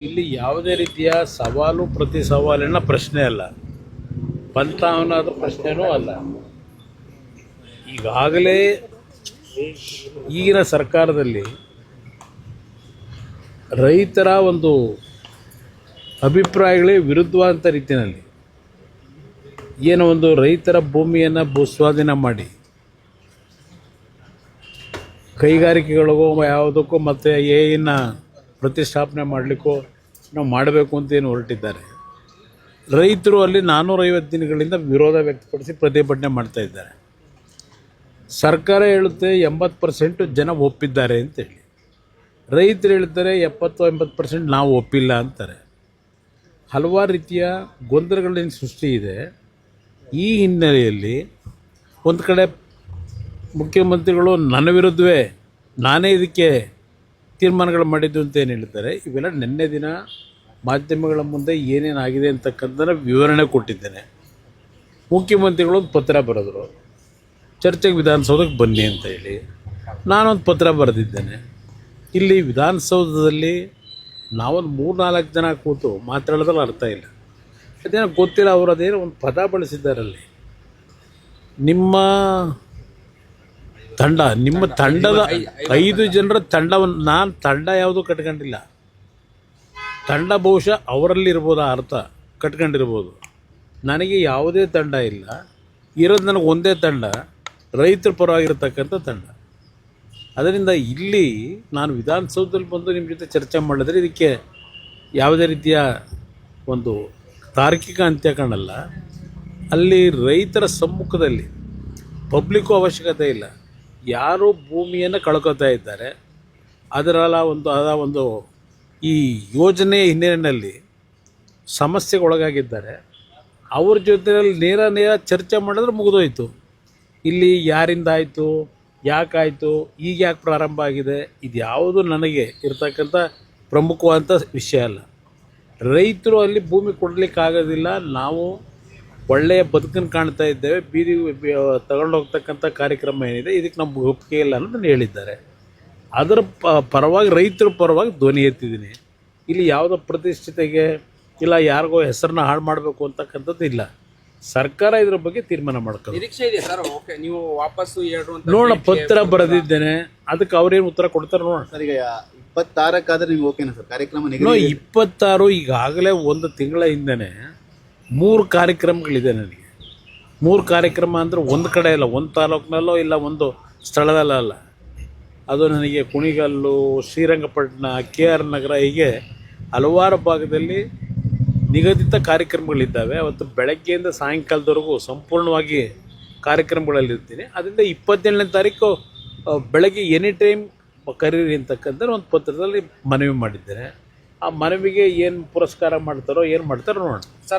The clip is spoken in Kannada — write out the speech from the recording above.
ಇಲ್ಲಿ ಯಾವುದೇ ರೀತಿಯ ಸವಾಲು ಪ್ರತಿ ಸವಾಲಿನ ಪ್ರಶ್ನೆ ಅಲ್ಲ, ಪಂಥಾವನಾದ ಪ್ರಶ್ನೆನೂ ಅಲ್ಲ. ಈಗಾಗಲೇ ಈಗಿನ ಸರ್ಕಾರದಲ್ಲಿ ರೈತರ ಒಂದು ಅಭಿಪ್ರಾಯಗಳೇ ವಿರುದ್ಧವಾದಂಥ ರೀತಿಯಲ್ಲಿ ಏನೋ ಒಂದು ರೈತರ ಭೂಮಿಯನ್ನು ಭೂಸ್ವಾಧೀನ ಮಾಡಿ ಕೈಗಾರಿಕೆಗಳಿಗೋ ಯಾವುದಕ್ಕೂ ಮತ್ತು ಏನ ಪ್ರತಿಷ್ಠಾಪನೆ ಮಾಡಲಿಕ್ಕೋ ನಾವು ಮಾಡಬೇಕು ಅಂತ ಏನು ಹೊರಟಿದ್ದಾರೆ. ರೈತರು ಅಲ್ಲಿ 450 ದಿನಗಳಿಂದ ವಿರೋಧ ವ್ಯಕ್ತಪಡಿಸಿ ಪ್ರತಿಭಟನೆ ಮಾಡ್ತಾ ಇದ್ದಾರೆ. ಸರ್ಕಾರ ಹೇಳುತ್ತೆ 80% ಜನ ಒಪ್ಪಿದ್ದಾರೆ ಅಂತೇಳಿ, ರೈತರು ಹೇಳ್ತಾರೆ 70-80% ನಾವು ಒಪ್ಪಿಲ್ಲ ಅಂತಾರೆ. ಹಲವಾರು ರೀತಿಯ ಗೊಂದಲಗಳಿಂದ ಸೃಷ್ಟಿ ಇದೆ. ಈ ಹಿನ್ನೆಲೆಯಲ್ಲಿ ಒಂದು ಕಡೆ ಮುಖ್ಯಮಂತ್ರಿಗಳು ನನ್ನ ವಿರುದ್ಧವೇ ನಾನೇ ಇದಕ್ಕೆ ತೀರ್ಮಾನಗಳು ಮಾಡಿದ್ದು ಅಂತ ಏನು ಹೇಳ್ತಾರೆ. ಇವೆಲ್ಲ ನಿನ್ನೆ ದಿನ ಮಾಧ್ಯಮಗಳ ಮುಂದೆ ಏನೇನಾಗಿದೆ ಅಂತಕ್ಕಂಥದ್ದನ್ನು ವಿವರಣೆ ಕೊಟ್ಟಿದ್ದೇನೆ. ಮುಖ್ಯಮಂತ್ರಿಗಳು ಒಂದು ಪತ್ರ ಬರೆದರು, ಚರ್ಚೆಗೆ ವಿಧಾನಸೌಧಕ್ಕೆ ಬನ್ನಿ ಅಂತ ಹೇಳಿ. ನಾನೊಂದು ಪತ್ರ ಬರೆದಿದ್ದೇನೆ. ಇಲ್ಲಿ ವಿಧಾನಸೌಧದಲ್ಲಿ ನಾವೊಂದು 3-4 ಜನ ಕೂತು ಮಾತಾಡೋದ್ರಲ್ಲಿ ಅರ್ಥ ಇಲ್ಲ. ಅದೇನೋ ಗೊತ್ತಿಲ್ಲ, ಅವರು ಅದೇನೋ ಒಂದು ಪದ ಬಳಸಿದ್ದಾರಲ್ಲಿ. ನಿಮ್ಮ ತಂಡದ 5 ಜನರ ತಂಡವನ್ನು, ನಾನು ತಂಡ ಯಾವುದೂ ಕಟ್ಕೊಂಡಿಲ್ಲ. ತಂಡ ಬಹುಶಃ ಅವರಲ್ಲಿರ್ಬೋದು, ಆ ಅರ್ಥ ಕಟ್ಕೊಂಡಿರ್ಬೋದು. ನನಗೆ ಯಾವುದೇ ತಂಡ ಇಲ್ಲ. ಇರೋದು ನನಗೆ ಒಂದೇ ತಂಡ, ರೈತರ ಪರವಾಗಿರ್ತಕ್ಕಂಥ ತಂಡ. ಅದರಿಂದ ಇಲ್ಲಿ ನಾನು ವಿಧಾನಸೌಧದಲ್ಲಿ ಬಂದು ನಿಮ್ಮ ಜೊತೆ ಚರ್ಚೆ ಮಾಡಿದ್ರೆ ಇದಕ್ಕೆ ಯಾವುದೇ ರೀತಿಯ ಒಂದು ತಾರ್ಕಿಕ ಅಂತ್ಯ ಕಾಣಲ್ಲ. ಅಲ್ಲಿ ರೈತರ ಸಮ್ಮುಖದಲ್ಲಿ ಪಬ್ಲಿಕ್ಕು ಅವಶ್ಯಕತೆ ಇಲ್ಲ. ಯಾರು ಭೂಮಿಯನ್ನು ಕಳ್ಕೊತಾ ಇದ್ದಾರೆ, ಅದರ ಒಂದು ಈ ಯೋಜನೆಯ ಹಿನ್ನೆಲೆಯಲ್ಲಿ ಸಮಸ್ಯೆಗೊಳಗಾಗಿದ್ದಾರೆ, ಅವ್ರ ಜೊತೆಯಲ್ಲಿ ನೇರ ಚರ್ಚೆ ಮಾಡಿದ್ರೆ ಮುಗಿದೋಯ್ತು. ಇಲ್ಲಿ ಯಾರಿಂದ ಆಯಿತು, ಯಾಕಾಯಿತು, ಈಗ ಯಾಕೆ ಪ್ರಾರಂಭ ಆಗಿದೆ, ಇದು ಯಾವುದು ನನಗೆ ಇರ್ತಕ್ಕಂಥ ಪ್ರಮುಖವಾದಂಥ ವಿಷಯ ಅಲ್ಲ. ರೈತರು ಅಲ್ಲಿ ಭೂಮಿ ಕೊಡಲಿಕ್ಕಾಗೋದಿಲ್ಲ, ನಾವು ಒಳ್ಳೆಯ ಬದುಕನ್ನು ಕಾಣ್ತಾ ಇದ್ದೇವೆ, ಬೀದಿ ತಗೊಂಡೋಗ್ತಕ್ಕಂಥ ಕಾರ್ಯಕ್ರಮ ಏನಿದೆ ಇದಕ್ಕೆ ನಮ್ಗೆ ಒಪ್ಪಿಗೆ ಇಲ್ಲ ಅನ್ನೋದನ್ನು ಹೇಳಿದ್ದಾರೆ. ಅದರ ಪರವಾಗಿ, ರೈತರ ಪರವಾಗಿ ಧ್ವನಿ ಎತ್ತಿದ್ದೀನಿ. ಇಲ್ಲಿ ಯಾವುದೋ ಪ್ರತಿಷ್ಠಿತೆಗೆ ಇಲ್ಲ ಯಾರಿಗೋ ಹೆಸರನ್ನ ಹಾಳು ಮಾಡಬೇಕು ಅಂತಕ್ಕಂಥದ್ದು ಇಲ್ಲ. ಸರ್ಕಾರ ಇದ್ರ ಬಗ್ಗೆ ತೀರ್ಮಾನ ಮಾಡ್ಕೊಂಡು ನಿರೀಕ್ಷೆ ಇದೆ ಸರ್. ಓಕೆ, ನೀವು ವಾಪಸ್ಸು ನೋಡೋಣ. ಪತ್ರ ಬರೆದಿದ್ದೇನೆ, ಅದಕ್ಕೆ ಅವ್ರೇನು ಉತ್ತರ ಕೊಡ್ತಾರೆ ನೋಡೋಣ. ಸರ್, ಈಗ 26 ನೀವು ಓಕೆನಾ ಸರ್? ಕಾರ್ಯಕ್ರಮ 26 ಈಗಾಗಲೇ ಒಂದು ತಿಂಗಳ ಹಿಂದೆನೇ 3 ಕಾರ್ಯಕ್ರಮಗಳಿದೆ ನನಗೆ. 3 ಕಾರ್ಯಕ್ರಮ ಅಂದರೆ ಒಂದು ಕಡೆ ಇಲ್ಲ, ಒಂದು ತಾಲೂಕಿನಲ್ಲೋ ಇಲ್ಲ ಒಂದು ಸ್ಥಳದಲ್ಲ. ಅದು ನನಗೆ ಕುಣಿಗಲ್ಲು, ಶ್ರೀರಂಗಪಟ್ಟಣ, KR ನಗರ, ಹೀಗೆ ಹಲವಾರು ಭಾಗದಲ್ಲಿ ನಿಗದಿತ ಕಾರ್ಯಕ್ರಮಗಳಿದ್ದಾವೆ. ಅವತ್ತು ಬೆಳಗ್ಗೆಯಿಂದ ಸಾಯಂಕಾಲದವರೆಗೂ ಸಂಪೂರ್ಣವಾಗಿ ಕಾರ್ಯಕ್ರಮಗಳಲ್ಲಿರ್ತೀನಿ. ಅದರಿಂದ 27ನೇ ತಾರೀಕು ಬೆಳಗ್ಗೆ ಎನಿ ಟೈಮ್ ಕರೀರಿ ಅಂತಕ್ಕಂಥ ಒಂದು ಪತ್ರದಲ್ಲಿ ಮನವಿ ಮಾಡಿದ್ದೇನೆ. ಆ ಮನವಿಗೆ ಏನು ಪುರಸ್ಕಾರ ಮಾಡ್ತಾರೋ ಏನು ಮಾಡ್ತಾರೋ ನೋಡೋಣ.